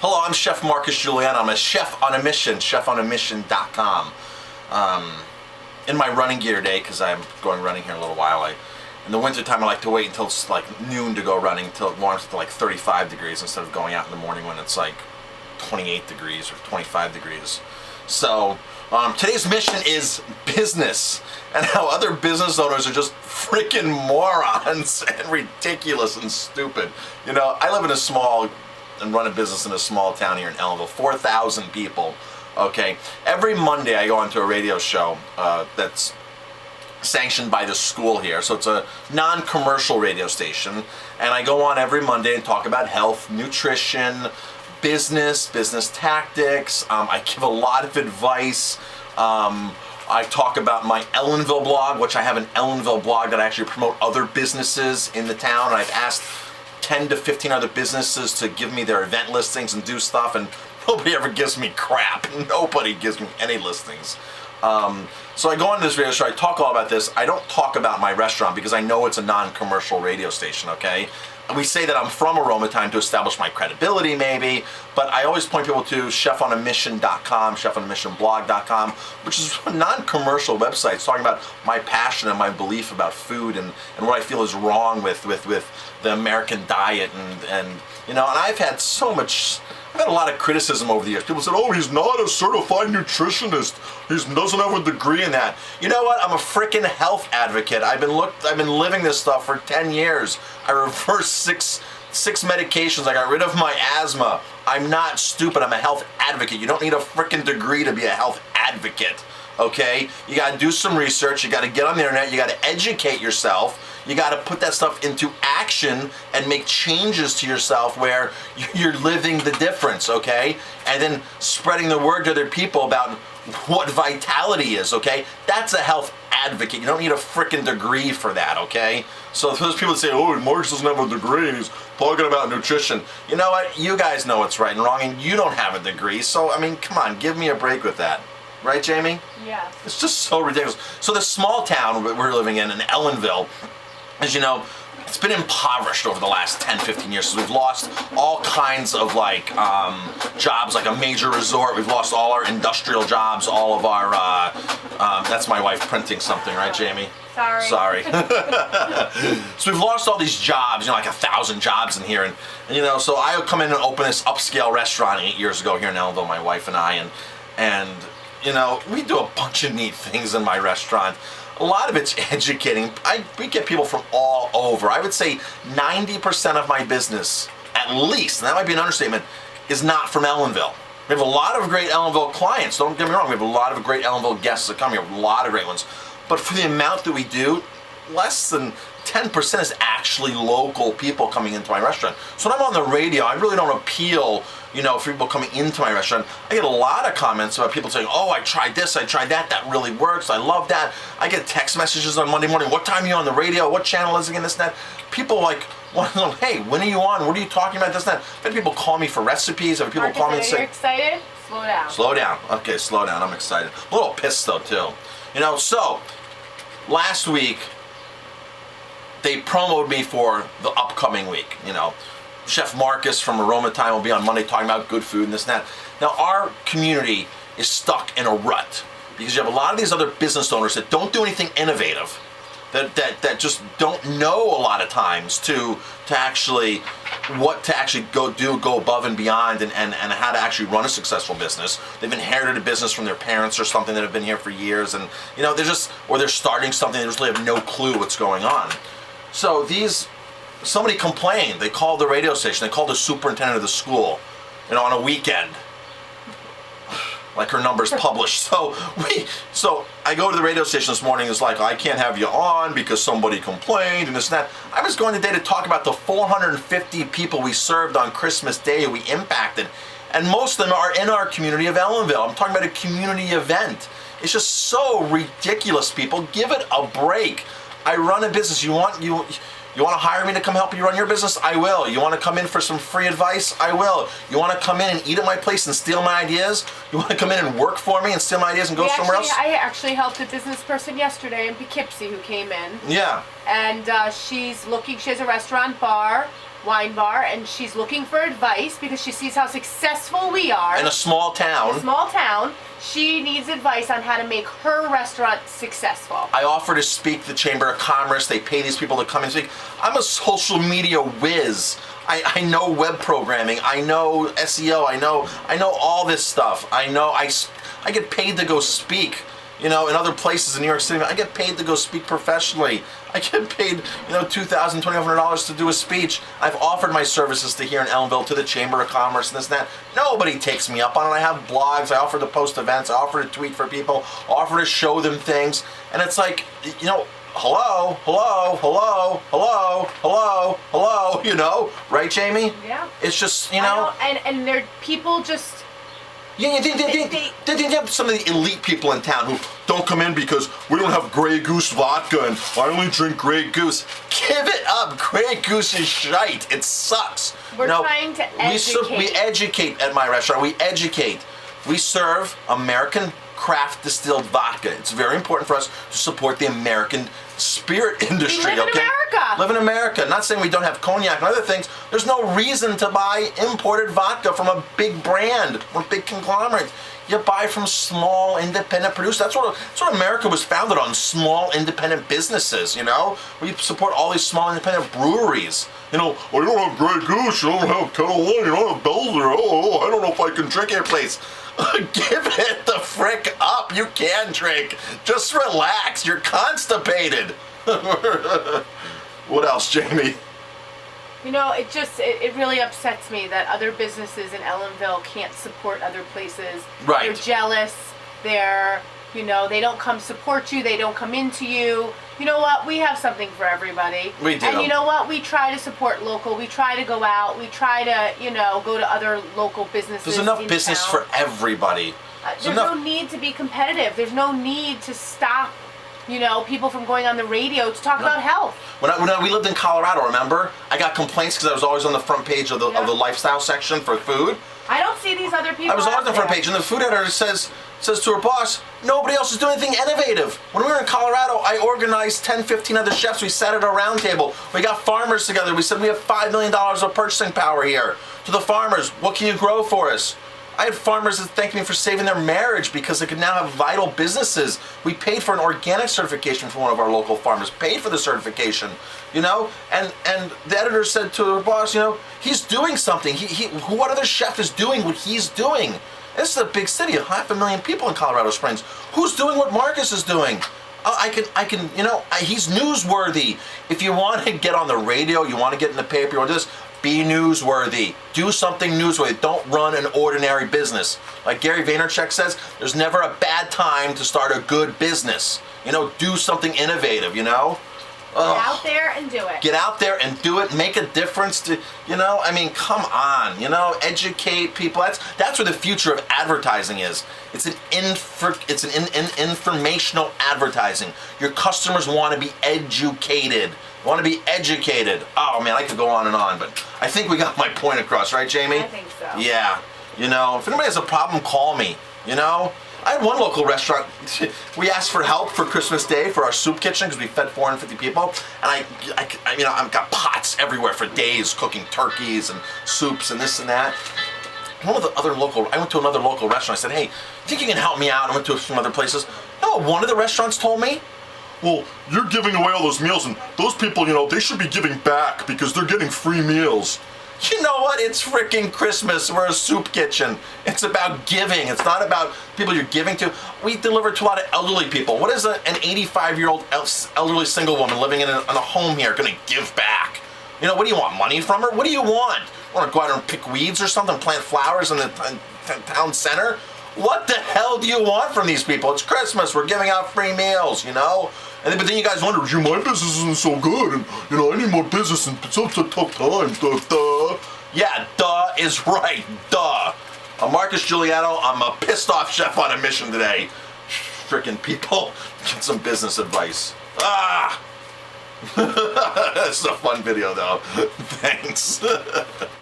Hello, I'm Chef Marcus Julian. I'm a chef on a mission, chefonamission.com. In my running gear day, because I'm going running here in a little while, in the wintertime I like to wait until it's like noon to go running, until it warms to like 35 degrees instead of going out in the morning when it's like 28 degrees or 25 degrees. So today's mission is business, and how other business owners are just freaking morons and ridiculous and stupid. You know, I live in a small and run a business in a small town here in Ellenville, 4,000 people. Okay, every Monday I go onto a radio show that's sanctioned by the school here, so it's a non-commercial radio station, and I go on every Monday and talk about health, nutrition, business tactics. I give a lot of advice. I talk about my Ellenville blog, which I have an Ellenville blog that I actually promote other businesses in the town, and I've asked 10 to 15 other businesses to give me their event listings and do stuff, and nobody ever gives me crap. Nobody gives me any listings. So I go on this radio show, I talk all about this. I don't talk about my restaurant because I know it's a non-commercial radio station, okay? We say that I'm from Aromatime to establish my credibility, maybe, but I always point people to chefonamission.com, chefonamissionblog.com, which is a non-commercial website talking about my passion and my belief about food and what I feel is wrong with the American diet and you know, and I've had a lot of criticism over the years. People said, oh, he's not a certified nutritionist. He doesn't have a degree in that. You know what? I'm a freaking health advocate. I've been living this stuff for 10 years. I reversed six medications. I got rid of my asthma. I'm not stupid. I'm a health advocate. You don't need a freaking degree to be a health advocate. Okay? You got to do some research. You got to get on the internet. You got to educate yourself. You got to put that stuff into action and make changes to yourself where you're living the difference, okay? And then spreading the word to other people about what vitality is, okay? That's a health advocate. You don't need a freaking degree for that, okay? So those people that say, oh, Marcus doesn't have a degree and he's talking about nutrition. You know what? You guys know what's right and wrong, and you don't have a degree. So, I mean, come on, give me a break with that. Right, Jamie? Yeah. It's just so ridiculous. So this small town we're living in Ellenville, as you know, it's been impoverished over the last 10, 15 years. So we've lost all kinds of jobs, like a major resort. We've lost all our industrial jobs, all of our, that's my wife printing something, right, Jamie? Sorry. So we've lost all these jobs, you know, like 1,000 jobs in here. And you know, so I come in and open this upscale restaurant 8 years ago here in Ellenville, my wife and I, and you know, we do a bunch of neat things in my restaurant. A lot of it's educating. We get people from all over. I would say 90% of my business, at least, and that might be an understatement, is not from Ellenville. We have a lot of great Ellenville clients. Don't get me wrong. We have a lot of great Ellenville guests that come here. A lot of great ones. But for the amount that we do, less than 10% is actually local people coming into my restaurant. So when I'm on the radio, I really don't appeal, you know, for people coming into my restaurant. I get a lot of comments about people saying, oh, I tried this, I tried that, that really works, I love that. I get text messages on Monday morning, what time are you on the radio, what channel is it again, this and that. People want to know, hey, when are you on, what are you talking about, this and that. I've had people call me for recipes, I've had people call me and say, you're excited? Slow down. Slow down. Okay, slow down, I'm excited. A little pissed though, too. You know, so, last week, they promoted me for the upcoming week, you know. Chef Marcus from Aromatime will be on Monday talking about good food and this and that. Now, our community is stuck in a rut because you have a lot of these other business owners that don't do anything innovative, that just don't know a lot of times to actually what to actually go above and beyond and how to actually run a successful business. They've inherited a business from their parents or something that have been here for years, and you know, they're starting something, they just really have no clue what's going on. So somebody complained. They called the radio station. They called the superintendent of the school, you know, on a weekend, like her number's published. So I go to the radio station this morning. It's like, I can't have you on because somebody complained and this and that. I was going today to talk about the 450 people we served on Christmas Day we impacted, and most of them are in our community of Ellenville. I'm talking about a community event. It's just so ridiculous, people. Give it a break. I run a business. You want to hire me to come help you run your business? I will. You want to come in for some free advice? I will. You want to come in and eat at my place and steal my ideas? You want to come in and work for me and steal my ideas and go somewhere else? I actually helped a business person yesterday in Poughkeepsie who came in. Yeah. And she has a restaurant bar, wine bar, and she's looking for advice because she sees how successful we are. In a small town. She needs advice on how to make her restaurant successful. I offer to speak to the Chamber of Commerce. They pay these people to come and speak. I'm a social media whiz. I know web programming. I know SEO. I know all this stuff. I get paid to go speak. In other places in New York City, I get paid to go speak professionally. I get paid, $2,000, $2,500 to do a speech. I've offered my services to here in Ellenville, to the Chamber of Commerce and this and that. Nobody takes me up on it. I have blogs. I offer to post events. I offer to tweet for people. I offer to show them things. And it's like, hello, right, Jamie? Yeah. It's just, and there people just. Yeah, you think have some of the elite people in town who don't come in because we don't have Grey Goose vodka and I only drink Grey Goose. Give it up. Grey Goose is shite. It sucks. We're trying to educate. We educate at my restaurant. We educate. We serve American craft distilled vodka. It's very important for us to support the American spirit industry. We live in America. Live in America. Not saying we don't have cognac and other things. There's no reason to buy imported vodka from a big brand, from a big conglomerate. You buy from small independent producers. That's what America was founded on, small independent businesses, We support all these small independent breweries. Well, you don't have Grey Goose, you don't have Kettle One, you don't have Belzer. Oh, I don't know if I can drink your place. Give it the frick up. You can drink. Just relax. You're constipated. What else, Jamie? It really upsets me that other businesses in Ellenville can't support other places. Right. They're jealous. They don't come support you. They don't come into you. You know what? We have something for everybody. We do. And you know what? We try to support local. We try to go out. We try to, go to other local businesses. There's enough business for everybody. There's no need to be competitive. There's no need to stop, people from going on the radio to talk about health. When we lived in Colorado, remember? I got complaints because I was always on the front page of the lifestyle section for food. I don't see these other people. I was on the front page, and the food editor says to her boss, nobody else is doing anything innovative. When we were in Colorado, I organized 10, 15 other chefs. We sat at a round table. We got farmers together. We said, we have $5 million of purchasing power here. To the farmers, what can you grow for us? I had farmers that thanked me for saving their marriage because they could now have vital businesses. We paid for an organic certification for one of our local farmers, paid for the certification, and the editor said to her boss, he's doing something. What other chef is doing what he's doing? This is a big city, 500,000 people in Colorado Springs. Who's doing what Marcus is doing? He's newsworthy. If you want to get on the radio, you want to get in the paper, you want to do this, be newsworthy. Do something newsworthy. Don't run an ordinary business. Like Gary Vaynerchuk says, there's never a bad time to start a good business. Do something innovative, Get out there and do it. Get out there and do it. Make a difference to, come on, educate people. That's where the future of advertising is. It's an informational advertising. Your customers want to be educated. Want to be educated. Oh man, I could go on, but I think we got my point across, right, Jamie? I think so. Yeah. If anybody has a problem, call me. I had one local restaurant. We asked for help for Christmas Day for our soup kitchen because we fed 450 people, and I've got pots everywhere for days cooking turkeys and soups and this and that. I went to another local restaurant. I said, hey, think you can help me out? I went to some other places. No, one of the restaurants told me, well, you're giving away all those meals, and those people, they should be giving back because they're getting free meals. You know what? It's freaking Christmas. We're a soup kitchen. It's about giving. It's not about people you're giving to. We deliver to a lot of elderly people. What is an 85-year-old elderly single woman living in a home here going to give back? What do you want? Money from her? What do you want? Want to go out and pick weeds or something? Plant flowers in the town center? What the hell do you want from these people? It's Christmas. We're giving out free meals, But then you guys wonder, my business isn't so good, and I need more business, and it's such a tough time. Duh. Yeah, duh is right. Duh. I'm Marcus Giuliano. I'm a pissed off chef on a mission today. Frickin' people, get some business advice. This is a fun video though. Thanks.